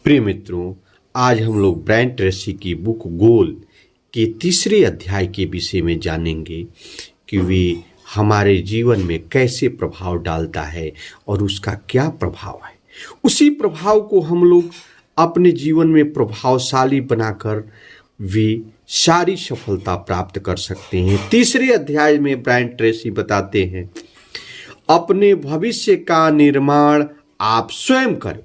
प्रिय मित्रों, आज हम लोग ब्रायन ट्रेसी की बुक गोल के तीसरे अध्याय के विषय में जानेंगे कि वे हमारे जीवन में कैसे प्रभाव डालता है और उसका क्या प्रभाव है। उसी प्रभाव को हम लोग अपने जीवन में प्रभावशाली बनाकर वे सारी सफलता प्राप्त कर सकते हैं। तीसरे अध्याय में ब्रायन ट्रेसी बताते हैं, अपने भविष्य का निर्माण आप स्वयं करें।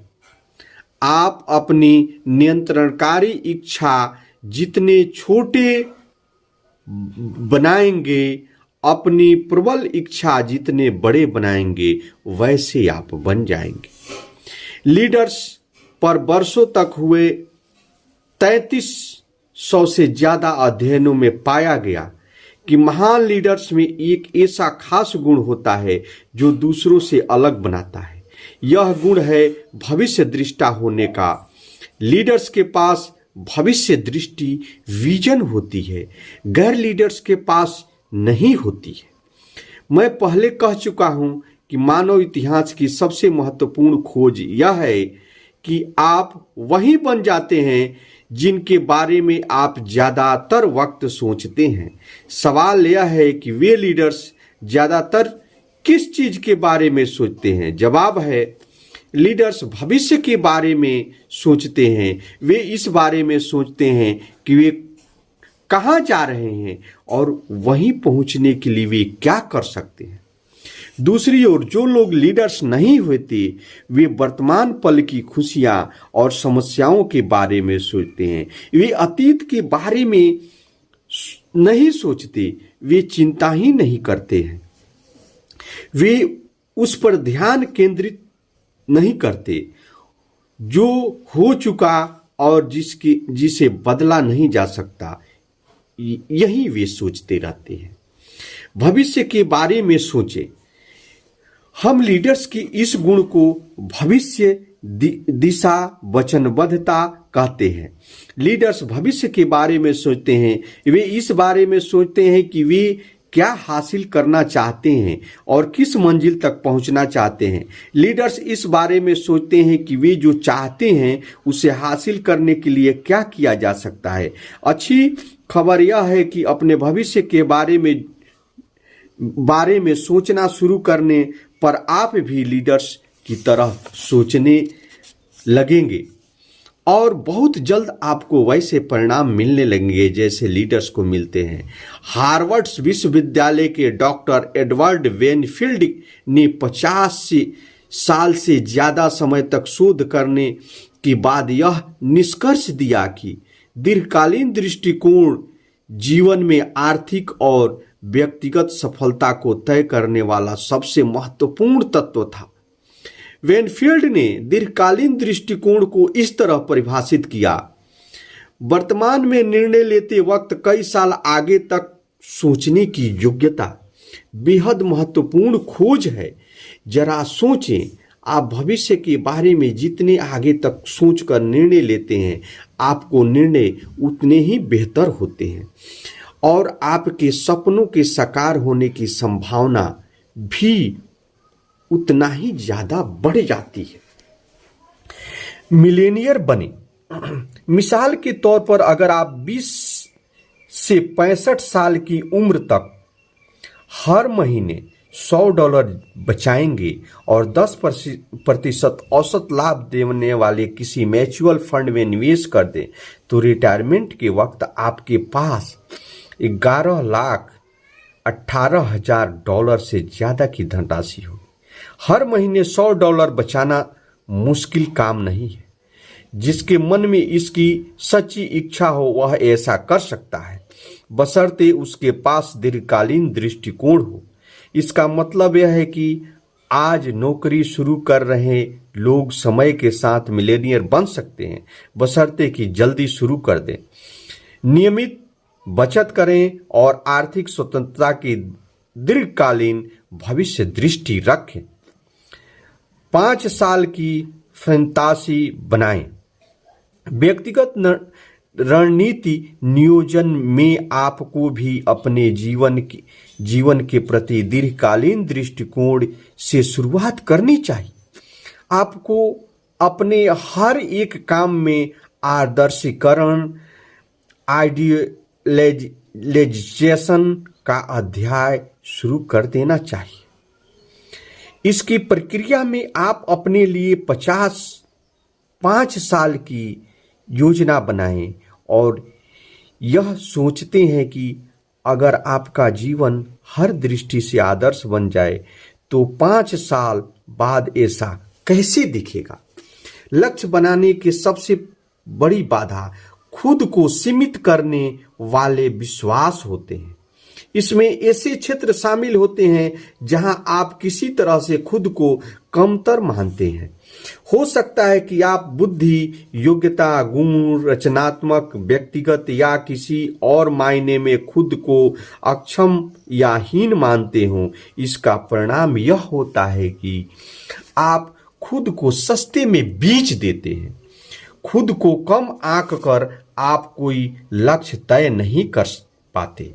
आप अपनी नियंत्रणकारी इच्छा जितने छोटे बनाएंगे, अपनी प्रबल इच्छा जितने बड़े बनाएंगे, वैसे आप बन जाएंगे। लीडर्स पर वर्षों तक हुए 3300 से ज्यादा अध्ययनों में पाया गया कि महान लीडर्स में एक ऐसा खास गुण होता है जो दूसरों से अलग बनाता है। यह गुण है भविष्य दृष्टा होने का। लीडर्स के पास भविष्य दृष्टि विजन होती है, गैर लीडर्स के पास नहीं होती है। मैं पहले कह चुका हूं कि मानव इतिहास की सबसे महत्वपूर्ण खोज यह है कि आप वही बन जाते हैं जिनके बारे में आप ज्यादातर वक्त सोचते हैं। सवाल यह है कि वे लीडर्स ज्यादातर किस चीज के बारे में सोचते हैं। जवाब है, लीडर्स भविष्य के बारे में सोचते हैं। वे इस बारे में सोचते हैं कि वे कहाँ जा रहे हैं और वहीं पहुंचने के लिए वे क्या कर सकते हैं। दूसरी ओर जो लोग लीडर्स नहीं होते, वे वर्तमान पल की खुशियां और समस्याओं के बारे में सोचते हैं। वे अतीत के बारे में नहीं सोचते, वे चिंता ही नहीं करते हैं। वे उस पर ध्यान केंद्रित नहीं करते जो हो चुका और जिसे बदला नहीं जा सकता। यही वे सोचते रहते हैं। भविष्य के बारे में सोचें। हम लीडर्स की इस गुण को भविष्य दिशा वचनबद्धता कहते हैं। लीडर्स भविष्य के बारे में सोचते हैं। वे इस बारे में सोचते हैं कि वे क्या हासिल करना चाहते हैं और किस मंजिल तक पहुंचना चाहते हैं। लीडर्स इस बारे में सोचते हैं कि वे जो चाहते हैं उसे हासिल करने के लिए क्या किया जा सकता है। अच्छी खबर यह है कि अपने भविष्य के बारे में सोचना शुरू करने पर आप भी लीडर्स की तरह सोचने लगेंगे और बहुत जल्द आपको वैसे परिणाम मिलने लगेंगे जैसे लीडर्स को मिलते हैं। हार्वर्ड विश्वविद्यालय के डॉक्टर एडवर्ड वेनफील्ड ने 50 साल से ज्यादा समय तक शोध करने के बाद यह निष्कर्ष दिया कि दीर्घकालीन दृष्टिकोण जीवन में आर्थिक और व्यक्तिगत सफलता को तय करने वाला सबसे महत्वपूर्ण तत्व था। वेनफील्ड ने दीर्घकालीन दृष्टिकोण को इस तरह परिभाषित किया, वर्तमान में निर्णय लेते वक्त कई साल आगे तक सोचने की योग्यता बेहद महत्वपूर्ण खोज है। जरा सोचें, आप भविष्य के बारे में जितने आगे तक सोचकर निर्णय लेते हैं, आपको निर्णय उतने ही बेहतर होते हैं और आपके सपनों के साकार होने की संभावना भी उतना ही ज्यादा बढ़ जाती है। मिलेनियर बने। मिसाल के तौर पर अगर आप 20 से 65 साल की उम्र तक हर महीने $100 बचाएंगे और 10% औसत लाभ देने वाले किसी म्यूचुअल फंड में निवेश कर दें, तो रिटायरमेंट के वक्त आपके पास $11,18,000 से ज्यादा की धनराशि होगी। हर महीने $100 बचाना मुश्किल काम नहीं है। जिसके मन में इसकी सच्ची इच्छा हो वह ऐसा कर सकता है, बशर्ते उसके पास दीर्घकालीन दृष्टिकोण हो। इसका मतलब यह है कि आज नौकरी शुरू कर रहे लोग समय के साथ मिलेनियर बन सकते हैं, बशर्ते कि जल्दी शुरू कर दें। नियमित बचत करें और आर्थिक स्वतंत्रता की दीर्घकालीन भविष्य दृष्टि रखें। 5 साल की फैंतासी बनाएं। व्यक्तिगत रणनीति नियोजन में आपको भी अपने जीवन के प्रति दीर्घकालीन दृष्टिकोण से शुरुआत करनी चाहिए। आपको अपने हर एक काम में आदर्शीकरण, आइडियलाइजेशन का अध्याय शुरू कर देना चाहिए। इसकी प्रक्रिया में आप अपने लिए 5 साल की योजना बनाएं और यह सोचते हैं कि अगर आपका जीवन हर दृष्टि से आदर्श बन जाए तो 5 साल बाद ऐसा कैसे दिखेगा। लक्ष्य बनाने की सबसे बड़ी बाधा खुद को सीमित करने वाले विश्वास होते हैं। इसमें ऐसे क्षेत्र शामिल होते हैं जहां आप किसी तरह से खुद को कमतर मानते हैं। हो सकता है कि आप बुद्धि, योग्यता, गुण, रचनात्मक, व्यक्तिगत या किसी और मायने में खुद को अक्षम या हीन मानते हो। इसका परिणाम यह होता है कि आप खुद को सस्ते में बेच देते हैं। खुद को कम आंक कर आप कोई लक्ष्य तय नहीं कर पाते।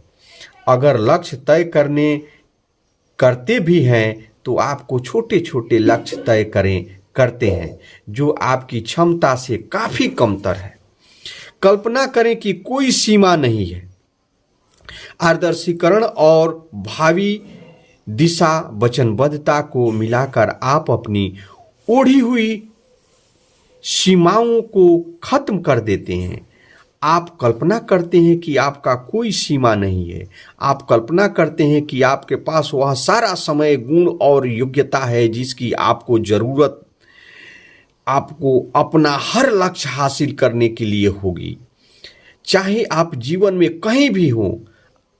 अगर लक्ष्य तय करते भी हैं तो आपको छोटे छोटे लक्ष्य तय करते हैं जो आपकी क्षमता से काफी कमतर है। कल्पना करें कि कोई सीमा नहीं है। आदर्शीकरण और भावी दिशा वचनबद्धता को मिलाकर आप अपनी ओढ़ी हुई सीमाओं को खत्म कर देते हैं। आप कल्पना करते हैं कि आपका कोई सीमा नहीं है। आप कल्पना करते हैं कि आपके पास वह सारा समय, गुण और योग्यता है जिसकी आपको जरूरत आपको अपना हर लक्ष्य हासिल करने के लिए होगी, चाहे आप जीवन में कहीं भी हो।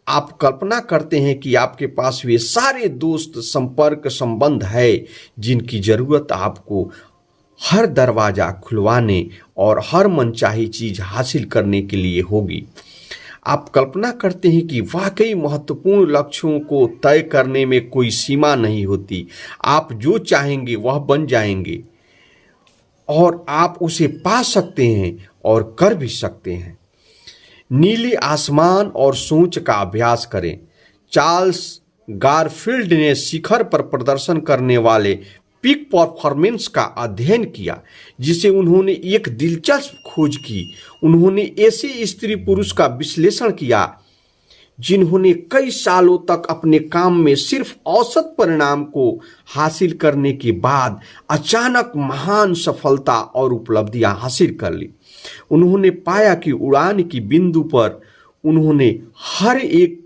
आप कल्पना करते हैं कि आपके पास वे सारे दोस्त, संपर्क, संबंध है जिनकी जरूरत आपको हर दरवाजा खुलवाने और हर मनचाही चीज हासिल करने के लिए होगी। आप कल्पना करते हैं कि वाकई महत्वपूर्ण लक्ष्यों को तय करने में कोई सीमा नहीं होती। आप जो चाहेंगे वह बन जाएंगे और आप उसे पा सकते हैं और कर भी सकते हैं। नीले आसमान और सोच का अभ्यास करें। चार्ल्स गारफील्ड ने शिखर पर प्रदर्शन करने वाले पीक परफॉर्मेंस का अध्ययन किया, जिसे उन्होंने एक दिलचस्प खोज की। उन्होंने ऐसे स्त्री पुरुष का विश्लेषण किया जिन्होंने कई सालों तक अपने काम में सिर्फ औसत परिणाम को हासिल करने के बाद अचानक महान सफलता और उपलब्धियां हासिल कर ली। उन्होंने पाया कि उड़ान की बिंदु पर उन्होंने हर एक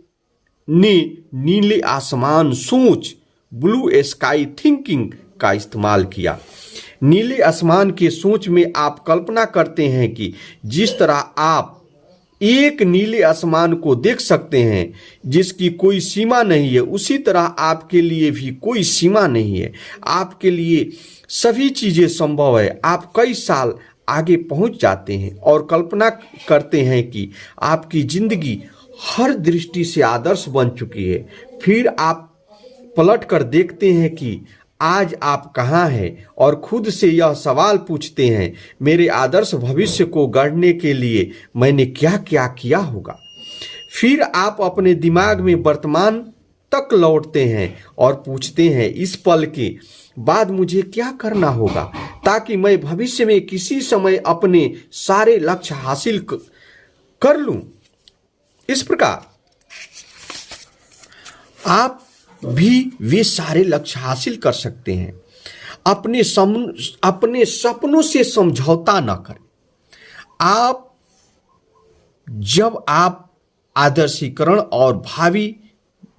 ने नीले आसमान सोच, ब्लू स्काई थिंकिंग का इस्तेमाल किया। नीले आसमान के सोच में आप कल्पना करते हैं कि जिस तरह आप एक नीले आसमान को देख सकते हैं जिसकी कोई सीमा नहीं है, उसी तरह आपके लिए भी कोई सीमा नहीं है। आपके लिए सभी चीजें संभव है। आप कई साल आगे पहुंच जाते हैं और कल्पना करते हैं कि आपकी जिंदगी हर दृष्टि से आदर्श बन चुकी है। फिर आप पलट कर देखते हैं कि आज आप कहाँ हैं और खुद से यह सवाल पूछते हैं, मेरे आदर्श भविष्य को गढ़ने के लिए मैंने क्या क्या किया होगा। फिर आप अपने दिमाग में वर्तमान तक लौटते हैं और पूछते हैं, इस पल के बाद मुझे क्या करना होगा ताकि मैं भविष्य में किसी समय अपने सारे लक्ष्य हासिल कर लूं। इस प्रकार आप भी वे सारे लक्ष्य हासिल कर सकते हैं। अपने सपनों से समझौता न करें। जब आप आदर्शीकरण और भावी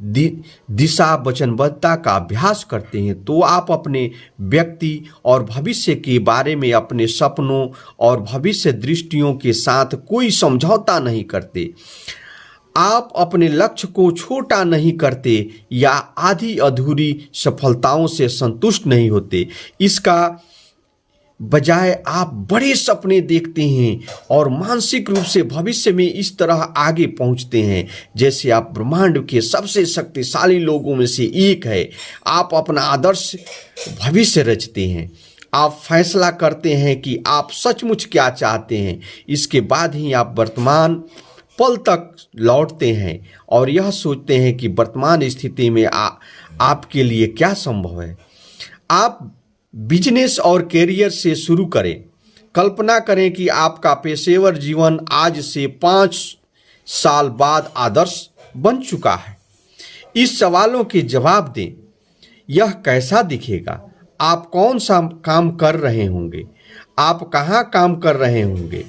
दिशा वचनबद्धता का अभ्यास करते हैं तो आप अपने व्यक्ति और भविष्य के बारे में अपने सपनों और भविष्य दृष्टियों के साथ कोई समझौता नहीं करते। आप अपने लक्ष्य को छोटा नहीं करते या आधी अधूरी सफलताओं से संतुष्ट नहीं होते। इसका बजाय आप बड़े सपने देखते हैं और मानसिक रूप से भविष्य में इस तरह आगे पहुंचते हैं जैसे आप ब्रह्मांड के सबसे शक्तिशाली लोगों में से एक है। आप अपना आदर्श भविष्य रचते हैं। आप फैसला करते हैं कि आप सचमुच क्या चाहते हैं। इसके बाद ही आप वर्तमान पल तक लौटते हैं और यह सोचते हैं कि वर्तमान स्थिति में आपके लिए क्या संभव है। आप बिजनेस और कैरियर से शुरू करें। कल्पना करें कि आपका पेशेवर जीवन आज से 5 साल बाद आदर्श बन चुका है। इस सवालों के जवाब दें। यह कैसा दिखेगा? आप कौन सा काम कर रहे होंगे? आप कहाँ काम कर रहे होंगे?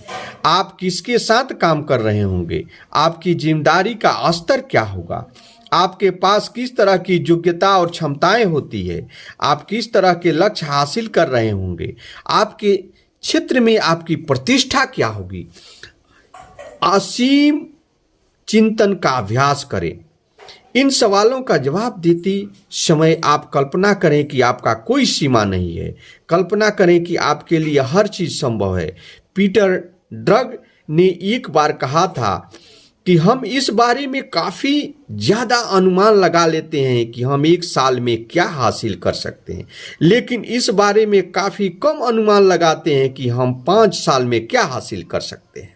आप किसके साथ काम कर रहे होंगे? आपकी जिम्मेदारी का स्तर क्या होगा? आपके पास किस तरह की योग्यता और क्षमताएं होती है? आप किस तरह के लक्ष्य हासिल कर रहे होंगे? आपके क्षेत्र में आपकी प्रतिष्ठा क्या होगी? असीम चिंतन का अभ्यास करें। इन सवालों का जवाब देते समय आप कल्पना करें कि आपका कोई सीमा नहीं है। कल्पना करें कि आपके लिए हर चीज संभव है। पीटर ड्रग ने एक बार कहा था कि हम इस बारे में काफी ज्यादा अनुमान लगा लेते हैं कि हम 1 साल में क्या हासिल कर सकते हैं, लेकिन इस बारे में काफी कम अनुमान लगाते हैं कि हम 5 साल में क्या हासिल कर सकते हैं।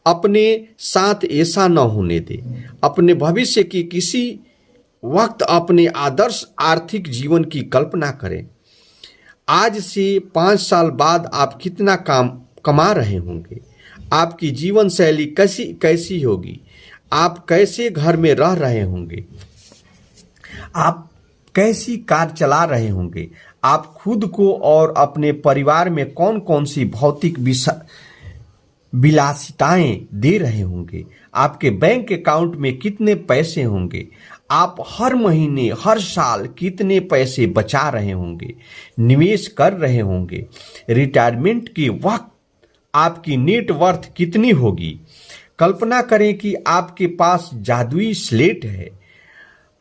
अपने साथ ऐसा न होने दें। अपने भविष्य की किसी वक्त अपने आदर्श आर्थिक जीवन की कल्पना करें। आज से 5 साल बाद आप कितना कमा रहे होंगे? आपकी जीवन शैली कैसी होगी? आप कैसे घर में रह रहे होंगे? आप कैसी कार चला रहे होंगे? आप खुद को और अपने परिवार में कौन कौन सी भौतिक विलासिताएं दे रहे होंगे? आपके बैंक अकाउंट में कितने पैसे होंगे? आप हर महीने हर साल कितने पैसे बचा रहे होंगे, निवेश कर रहे होंगे? रिटायरमेंट के वक्त आपकी नेटवर्थ कितनी होगी? कल्पना करें कि आपके पास जादुई स्लेट है।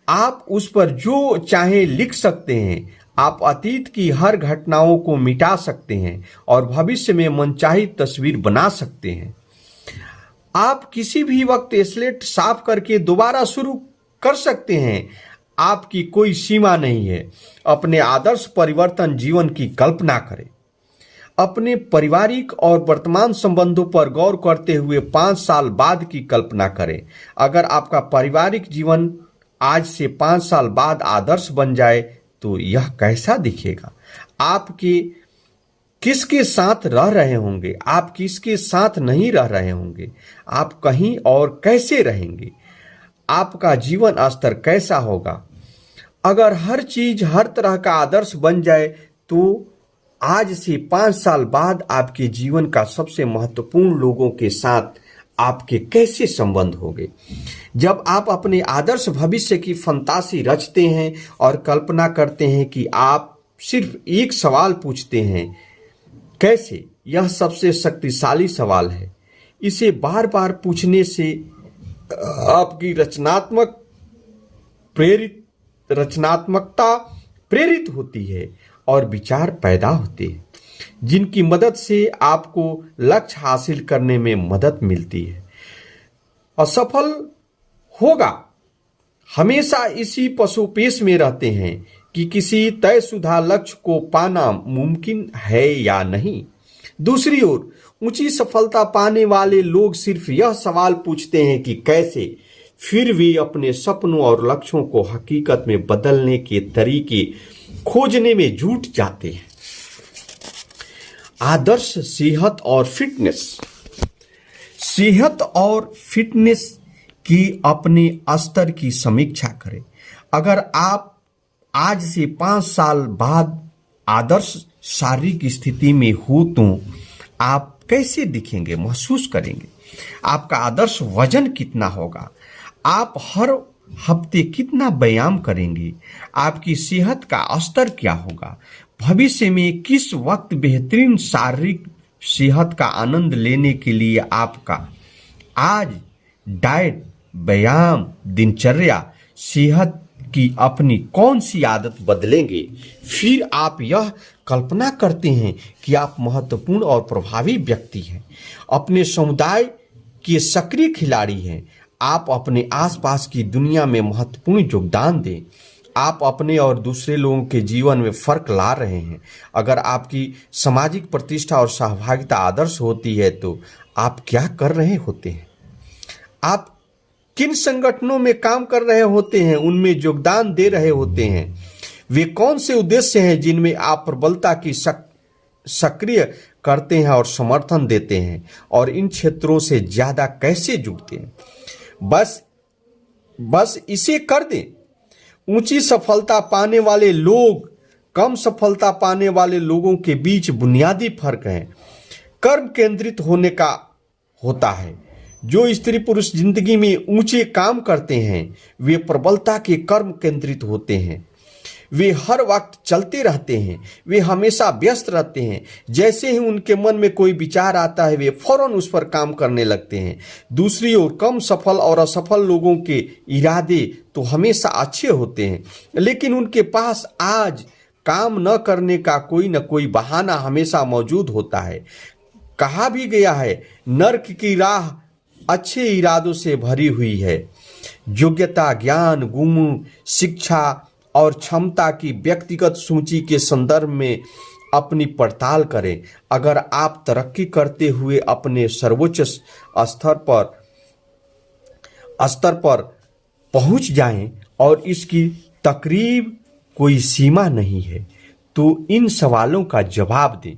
आप उस पर जो चाहे लिख सकते हैं। आप अतीत की हर घटनाओं को मिटा सकते हैं और भविष्य में मनचाही तस्वीर बना सकते हैं। आप किसी भी वक्त स्लेट साफ करके दोबारा शुरू कर सकते हैं। आपकी कोई सीमा नहीं है। अपने आदर्श परिवर्तन जीवन की कल्पना करें। अपने पारिवारिक और वर्तमान संबंधों पर गौर करते हुए 5 साल बाद की कल्पना करें। अगर आपका पारिवारिक जीवन आज से 5 साल बाद आदर्श बन जाए तो यह कैसा दिखेगा? आपके किसके साथ रह रहे होंगे? आप किसके साथ नहीं रह रहे होंगे? आप कहीं और कैसे रहेंगे? आपका जीवन स्तर कैसा होगा? अगर हर चीज हर तरह का आदर्श बन जाए तो आज से 5 साल बाद आपके जीवन का सबसे महत्वपूर्ण लोगों के साथ आपके कैसे संबंध होंगे? जब आप अपने आदर्श भविष्य की फंतासी रचते हैं और कल्पना करते हैं कि आप सिर्फ एक सवाल पूछते हैं, कैसे? यह सबसे शक्तिशाली सवाल है। इसे बार बार पूछने से आपकी रचनात्मकता प्रेरित होती है और विचार पैदा होते हैं जिनकी मदद से आपको लक्ष्य हासिल करने में मदद मिलती है। असफल होगा हमेशा इसी पशुपेश में रहते हैं कि किसी तयशुदा लक्ष्य को पाना मुमकिन है या नहीं। दूसरी ओर ऊंची सफलता पाने वाले लोग सिर्फ यह सवाल पूछते हैं कि कैसे, फिर भी अपने सपनों और लक्ष्यों को हकीकत में बदलने के तरीके खोजने में जुट जाते हैं। आदर्श सेहत और फिटनेस की अपने स्तर की समीक्षा करें। अगर आप आज से 5 साल बाद आदर्श शारीरिक स्थिति में हो तो आप कैसे दिखेंगे, महसूस करेंगे? आपका आदर्श वजन कितना होगा? आप हर हफ्ते कितना व्यायाम करेंगे? आपकी सेहत का स्तर क्या होगा? भविष्य में किस वक्त बेहतरीन शारीरिक सेहत का आनंद लेने के लिए आपका आज डाइट, व्यायाम, दिनचर्या, सेहत की अपनी कौन सी आदत बदलेंगे? फिर आप यह कल्पना करते हैं कि आप महत्वपूर्ण और प्रभावी व्यक्ति हैं, अपने समुदाय के सक्रिय खिलाड़ी हैं। आप अपने आसपास की दुनिया में महत्वपूर्ण योगदान दें। आप अपने और दूसरे लोगों के जीवन में फर्क ला रहे हैं। अगर आपकी सामाजिक प्रतिष्ठा और सहभागिता आदर्श होती है तो आप क्या कर रहे होते हैं? आप किन संगठनों में काम कर रहे होते हैं, उनमें योगदान दे रहे होते हैं? वे कौन से उद्देश्य हैं जिनमें आप प्रबलता की सक्रिय करते हैं और समर्थन देते हैं, और इन क्षेत्रों से ज्यादा कैसे जुड़ते हैं? बस इसे कर दें। ऊंची सफलता पाने वाले लोग कम सफलता पाने वाले लोगों के बीच बुनियादी फर्क है कर्म केंद्रित होने का होता है। जो स्त्री पुरुष जिंदगी में ऊंचे काम करते हैं वे प्रबलता के कर्म केंद्रित होते हैं। वे हर वक्त चलते रहते हैं, वे हमेशा व्यस्त रहते हैं। जैसे ही उनके मन में कोई विचार आता है वे फौरन उस पर काम करने लगते हैं। दूसरी ओर कम सफल और असफल लोगों के इरादे तो हमेशा अच्छे होते हैं, लेकिन उनके पास आज काम न करने का कोई न कोई बहाना हमेशा मौजूद होता है। कहा भी गया है, नर्क की राह अच्छे इरादों से भरी हुई है। योग्यता, ज्ञान, गुण, शिक्षा और क्षमता की व्यक्तिगत सूची के संदर्भ में अपनी पड़ताल करें। अगर आप तरक्की करते हुए अपने सर्वोच्च स्तर पर पहुंच जाएं और इसकी तकरीब कोई सीमा नहीं है, तो इन सवालों का जवाब दें।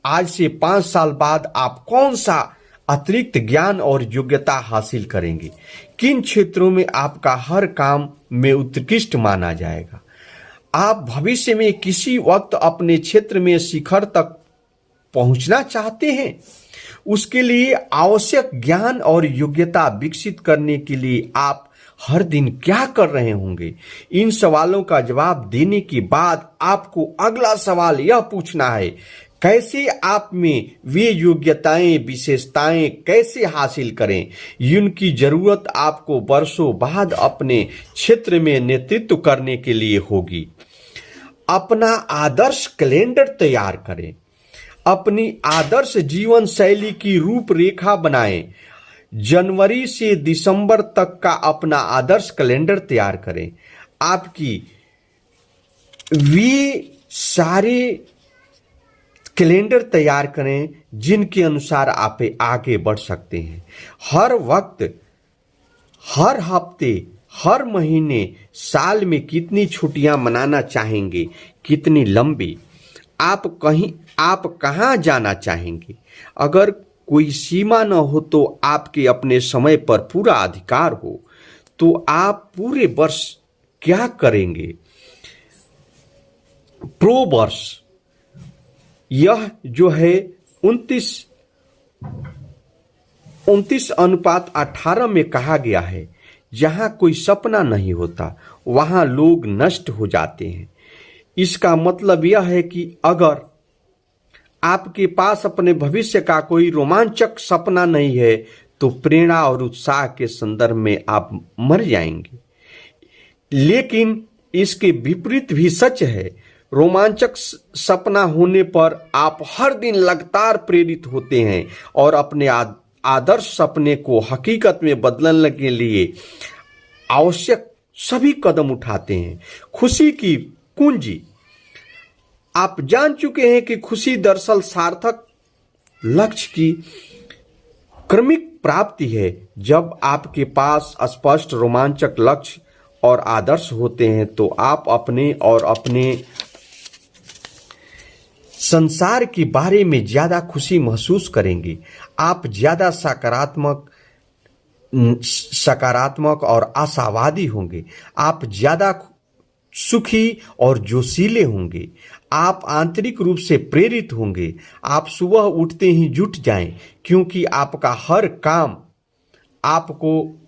आज से 5 साल बाद आप कौन सा अतिरिक्त ज्ञान और योग्यता हासिल करेंगे? किन क्षेत्रों में आपका हर काम में उत्कृष्ट माना जाएगा? आप भविष्य में किसी वक्त अपने क्षेत्र में शिखर तक पहुंचना चाहते हैं? उसके लिए आवश्यक ज्ञान और योग्यता विकसित करने के लिए आप हर दिन क्या कर रहे होंगे? इन सवालों का जवाब देने के बाद आपको अगला सवाल यह पूछना है, कैसे आप में वे योग्यताएं, विशेषताएं कैसे हासिल करें जिनकी जरूरत आपको वर्षों बाद अपने क्षेत्र में नेतृत्व करने के लिए होगी। अपना आदर्श कैलेंडर तैयार करें। अपनी आदर्श जीवन शैली की रूपरेखा बनाएं। जनवरी से दिसंबर तक का अपना आदर्श कैलेंडर तैयार करें। आपकी वे सारे कैलेंडर तैयार करें जिनके अनुसार आप आगे बढ़ सकते हैं। हर वक्त, हर हफ्ते, हर महीने, साल में कितनी छुट्टियां मनाना चाहेंगे, कितनी लंबी? आप कहां जाना चाहेंगे? अगर कोई सीमा न हो तो आपके अपने समय पर पूरा अधिकार हो, तो आप पूरे वर्ष क्या करेंगे? प्रो वर्ष यह जो है 29:18 में कहा गया है, जहां कोई सपना नहीं होता वहां लोग नष्ट हो जाते हैं। इसका मतलब यह है कि अगर आपके पास अपने भविष्य का कोई रोमांचक सपना नहीं है तो प्रेरणा और उत्साह के संदर्भ में आप मर जाएंगे। लेकिन इसके विपरीत भी सच है। रोमांचक सपना होने पर आप हर दिन लगातार प्रेरित होते हैं और अपने आदर्श सपने को हकीकत में बदलने के लिए आवश्यक सभी कदम उठाते हैं। खुशी की कुंजी। आप जान चुके हैं कि खुशी दरअसल सार्थक लक्ष्य की क्रमिक प्राप्ति है। जब आपके पास स्पष्ट रोमांचक लक्ष्य और आदर्श होते हैं तो आप अपने और अपने संसार के बारे में ज्यादा खुशी महसूस करेंगे। आप ज्यादा सकारात्मक और आशावादी होंगे। आप ज्यादा सुखी और जोशीले होंगे। आप आंतरिक रूप से प्रेरित होंगे। आप सुबह उठते ही जुट जाएं, क्योंकि आपका हर काम आपको